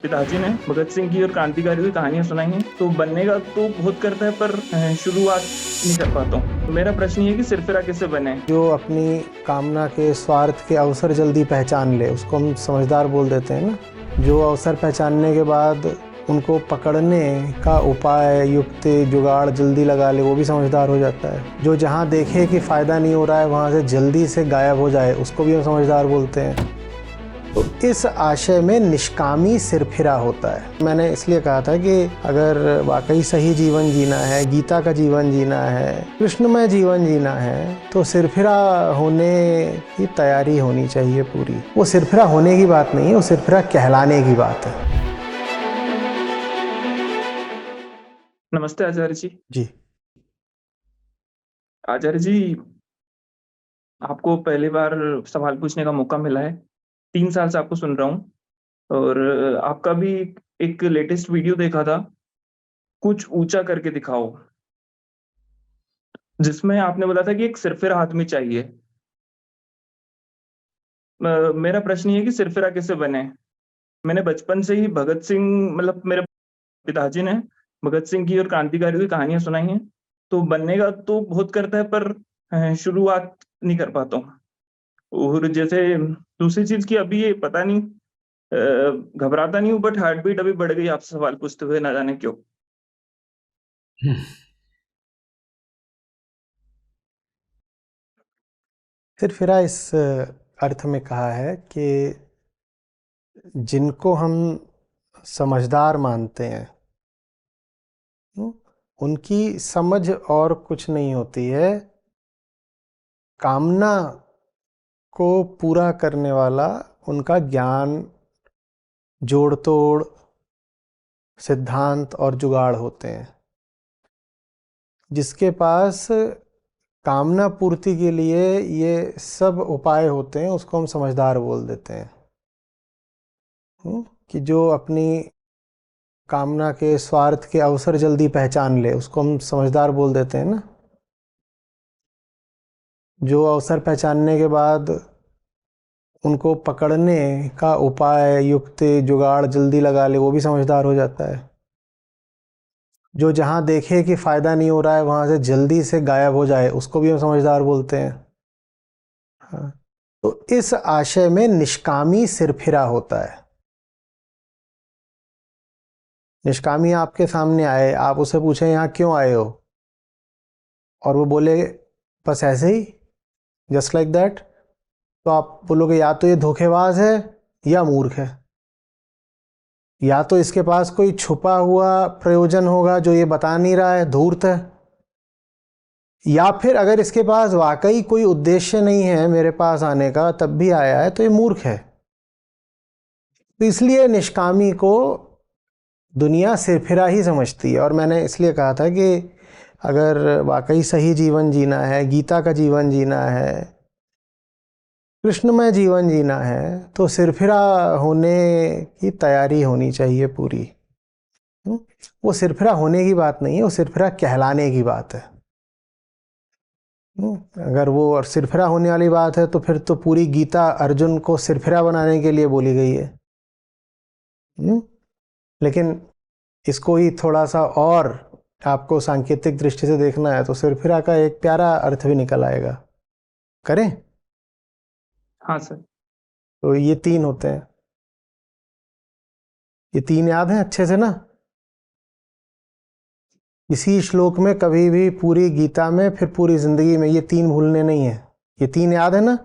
पिताजी ने भगत सिंह की और क्रांतिकारियों की कहानियां सुनाई हैं। तो बनने का तो बहुत करता है, पर शुरुआत नहीं कर पाता हूँ। मेरा प्रश्न ये है कि सिरफिरा कैसे बने। जो अपनी कामना के स्वार्थ के अवसर जल्दी पहचान ले उसको हम समझदार बोल देते हैं ना। जो अवसर पहचानने के बाद उनको पकड़ने का उपाय युक्ति जुगाड़ जल्दी लगा ले वो भी समझदार हो जाता है। जो जहाँ देखे कि फ़ायदा नहीं हो रहा है वहाँ से जल्दी से गायब हो जाए उसको भी हम समझदार बोलते हैं। तो इस आशय में निष्कामी सिरफिरा होता है। मैंने इसलिए कहा था कि अगर वाकई सही जीवन जीना है, गीता का जीवन जीना है, कृष्णमय जीवन जीना है, तो सिरफिरा होने की तैयारी होनी चाहिए पूरी। वो सिरफिरा होने की बात नहीं है, वो सिरफिरा कहलाने की बात है। नमस्ते आचार्य जी। जी आचार्य जी, आपको पहली बार सवाल पूछने का मौका मिला है। 3 साल से आपको सुन रहा हूँ। और आपका भी एक लेटेस्ट वीडियो देखा था, कुछ ऊंचा करके दिखाओ, जिसमें आपने बोला था कि एक सिरफिरा हाथ में चाहिए। मेरा प्रश्न ये है कि सिरफिरा कैसे बने। मैंने बचपन से ही भगत सिंह, मतलब मेरे पिताजी ने भगत सिंह की और क्रांतिकारियों की कहानियां सुनाई हैं। तो बनने का तो बहुत करता है, पर शुरुआत नहीं कर पाता हूँ। और जैसे दूसरी चीज की अभी ये पता नहीं, घबराता नहीं हूँ, बट हार्ट बीट अभी बढ़ गई आपसे सवाल पूछते हुए, ना जाने क्यों। सिरफिरा इस अर्थ में कहा है कि जिनको हम समझदार मानते हैं उनकी समझ और कुछ नहीं होती है, कामना को पूरा करने वाला उनका ज्ञान, जोड़ तोड़, सिद्धांत और जुगाड़ होते हैं। जिसके पास कामना पूर्ति के लिए ये सब उपाय होते हैं उसको हम समझदार बोल देते हैं। कि जो अपनी कामना के स्वार्थ के अवसर जल्दी पहचान ले उसको हम समझदार बोल देते हैं ना। जो अवसर पहचानने के बाद उनको पकड़ने का उपाय युक्ति जुगाड़ जल्दी लगा ले वो भी समझदार हो जाता है। जो जहाँ देखे कि फ़ायदा नहीं हो रहा है वहाँ से जल्दी से गायब हो जाए उसको भी हम समझदार बोलते हैं। हाँ, तो इस आशय में निष्कामी सिरफिरा होता है। निष्कामी आपके सामने आए, आप उससे पूछें यहाँ क्यों आए हो, और वो बोले बस ऐसे ही, जस्ट लाइक दैट, तो आप बोलोगे या तो ये धोखेबाज है या मूर्ख है, या तो इसके पास कोई छुपा हुआ प्रयोजन होगा जो ये बता नहीं रहा है, धूर्त है, या फिर अगर इसके पास वाकई कोई उद्देश्य नहीं है मेरे पास आने का तब भी आया है तो ये मूर्ख है। तो इसलिए निष्कामी को दुनिया सिरफिरा ही समझती है। और मैंने इसलिए कहा था कि अगर वाकई सही जीवन जीना है, गीता का जीवन जीना है, कृष्णमय जीवन जीना है, तो सिरफिरा होने की तैयारी होनी चाहिए पूरी। वो सिरफिरा होने की बात नहीं है, वो सिरफिरा कहलाने की बात है। अगर वो और सिरफिरा होने वाली बात है तो फिर तो पूरी गीता अर्जुन को सिरफिरा बनाने के लिए बोली गई है। लेकिन इसको ही थोड़ा सा और आपको सांकेतिक दृष्टि से देखना है तो सिरफिरा का एक प्यारा अर्थ भी निकल आएगा। करें? हाँ सर। तो ये 3 होते हैं। ये 3 याद हैं अच्छे से ना? इसी श्लोक में कभी भी पूरी गीता में फिर पूरी जिंदगी में ये 3 भूलने नहीं है। ये 3 याद है ना?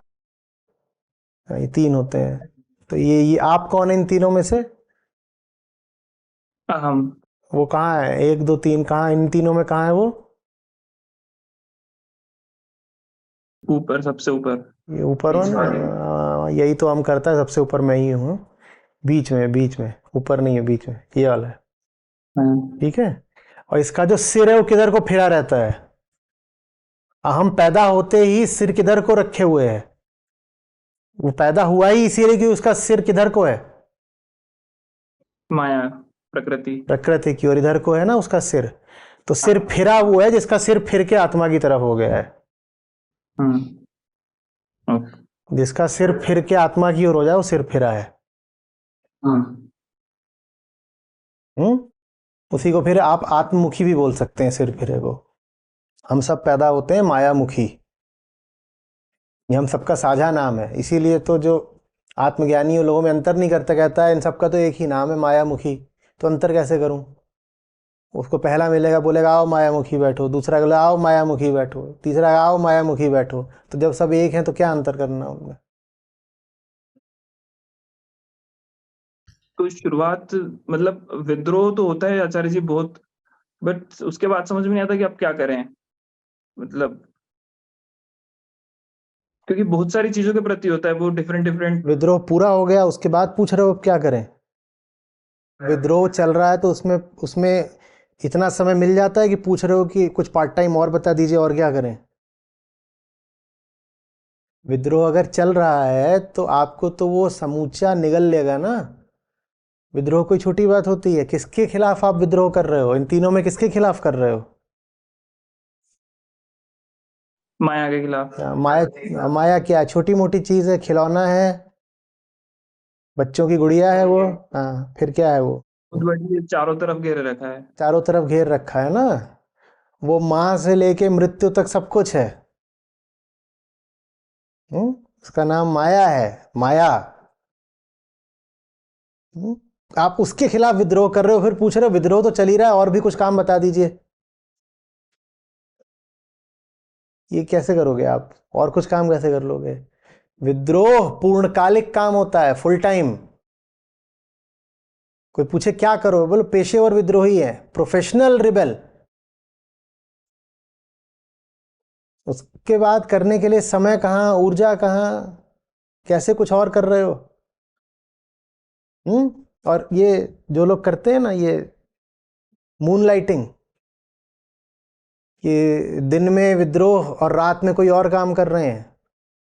ये 3 होते हैं। तो ये आप कौन है इन तीनों में से? हम। वो कहाँ है? 1 2 3 कहाँ, इन तीनों में कहाँ है वो? ऊपर, सबसे ऊपर। ये ऊपर हो बीच ना? वाले। यही तो हम करता है, सबसे ऊपर मैं ही हूँ। बीच में, बीच में, ऊपर नहीं है, बीच में ये वाला है। हाँ। ठीक है। और इसका जो सिर है वो किधर को फिरा रहता है? हम पैदा होते ही सिर किधर को रखे हुए है? वो पैदा हुआ ही इसीलिए कि उसका सिर किधर को है? माया, प्रकृति। प्रकृति की ओर, इधर को है ना उसका सिर। तो सिर फिरा वो है जिसका सिर फिर के आत्मा की तरफ हो गया है। हम्म। ओके। जिसका सिर फिर के आत्मा की ओर हो जाए वो सिर फिरा है। हाँ। उसी को फिर आप आत्ममुखी भी बोल सकते हैं। सिर फिरे को हम सब पैदा होते हैं मायामुखी, ये हम सबका साझा नाम है। इसीलिए तो जो आत्मज्ञानी लोगों में अंतर नहीं करता, कहता है इन सबका तो एक ही नाम है मायामुखी, तो अंतर कैसे करूं? उसको पहला मिलेगा, बोलेगा आओ मायामुखी बैठो, दूसरा बोलेगा आओ मायामुखी बैठो, तीसरा आओ मायामुखी बैठो। तो जब सब एक हैं तो क्या अंतर करना उनमें? तो शुरुआत मतलब विद्रोह तो होता है आचार्य जी बहुत, बट उसके बाद समझ में नहीं आता कि अब क्या करें। मतलब क्योंकि बहुत सारी चीजों के प्रति होता है वो डिफरेंट डिफरेंट। विद्रोह पूरा हो गया, उसके बाद पूछ रहे हो अब क्या करें? विद्रोह चल रहा है तो उसमें उसमें इतना समय मिल जाता है कि पूछ रहे हो कि कुछ पार्ट टाइम और बता दीजिए और क्या करें? विद्रोह अगर चल रहा है तो आपको तो वो समूचा निगल लेगा ना। विद्रोह कोई छोटी बात होती है? किसके खिलाफ आप विद्रोह कर रहे हो? इन तीनों में किसके खिलाफ कर रहे हो? माया के खिलाफ। माया। माया क्या छोटी मोटी चीज है? खिलौना है, बच्चों की गुड़िया है वो। हाँ, फिर क्या है वो? खुद बड़ी चारों तरफ घेरे रखा है। चारों तरफ घेर रखा है ना। वो माँ से लेके मृत्यु तक सब कुछ है। उसका नाम माया है, माया। हम्म? आप उसके खिलाफ विद्रोह कर रहे हो, फिर पूछ रहे हो विद्रोह तो चल ही रहा है और भी कुछ काम बता दीजिए। ये कैसे करोगे आप? और कुछ काम कैसे कर लोगे? विद्रोह पूर्णकालिक काम होता है, फुल टाइम। कोई पूछे क्या करो, बोलो पेशेवर विद्रोही है, प्रोफेशनल रिबेल। उसके बाद करने के लिए समय कहाँ, ऊर्जा कहाँ? कैसे कुछ और कर रहे हो? और ये जो लोग करते हैं ना, ये मून लाइटिंग, कि दिन में विद्रोह और रात में कोई और काम कर रहे हैं,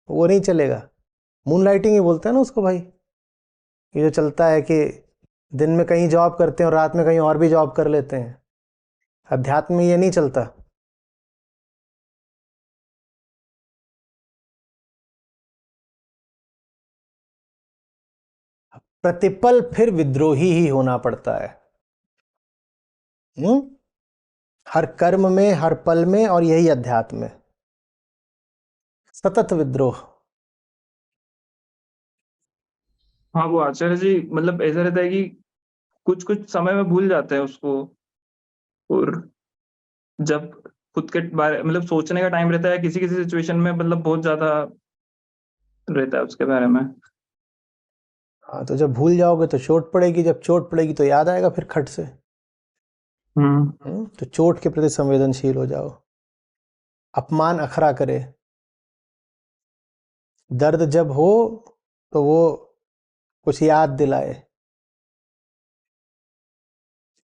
वो नहीं चलेगा। मून लाइटिंग ही बोलते हैं ना उसको भाई। ये जो चलता है कि दिन में कहीं जॉब करते हैं और रात में कहीं और भी जॉब कर लेते हैं, अध्यात्म में ये नहीं चलता। प्रतिपल फिर विद्रोही ही होना पड़ता है। हर कर्म में, हर पल में, और यही अध्यात्म में सतत विद्रोह। हाँ वो आचार्य जी मतलब ऐसा रहता है कि कुछ कुछ समय में भूल जाते हैं उसको, और जब खुद के बारे मतलब सोचने का टाइम रहता है किसी किसी सिचुएशन में मतलब बहुत ज्यादा रहता है उसके बारे में। हाँ, तो जब भूल जाओगे तो चोट पड़ेगी, जब चोट पड़ेगी तो याद आएगा फिर खट से। तो चोट के प्रति संवेदनशील हो जाओ। अपमान अखरा करे, दर्द जब हो तो वो कुछ याद दिलाए।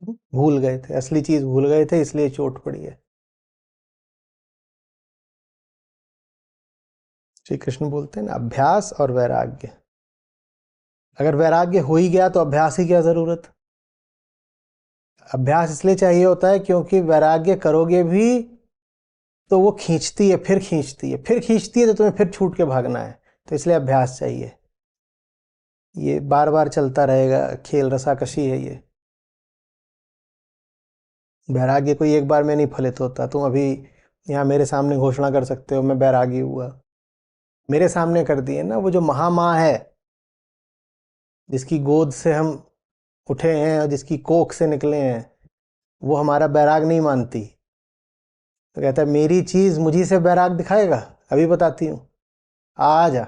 भूल गए थे, असली चीज भूल गए थे, इसलिए चोट पड़ी है। श्री कृष्ण बोलते हैं ना, अभ्यास और वैराग्य। अगर वैराग्य हो ही गया तो अभ्यास की क्या जरूरत? अभ्यास इसलिए चाहिए होता है क्योंकि वैराग्य करोगे भी तो वो खींचती है, फिर खींचती है, फिर खींचती है, तो तुम्हें फिर छूट के भागना है। तो इसलिए अभ्यास चाहिए। ये बार बार चलता रहेगा खेल, रसाकशी है ये। वैराग्य कोई एक बार में नहीं फलित होता। तुम अभी यहाँ मेरे सामने घोषणा कर सकते हो मैं बैरागी हुआ, मेरे सामने कर दिए ना। वो जो महामाँ है, जिसकी गोद से हम उठे हैं और जिसकी कोख से निकले हैं, वो हमारा बैराग नहीं मानती। तो कहता है मेरी चीज मुझी से बैराग दिखाएगा? अभी बताती हूँ, आ जा।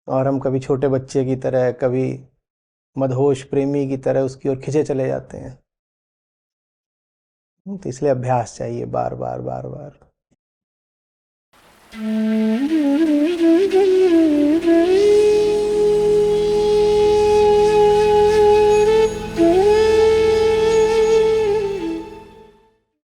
और हम कभी छोटे बच्चे की तरह, कभी मदहोश प्रेमी की तरह उसकी ओर खिंचे चले जाते हैं। तो इसलिए अभ्यास चाहिए, बार बार बार बार।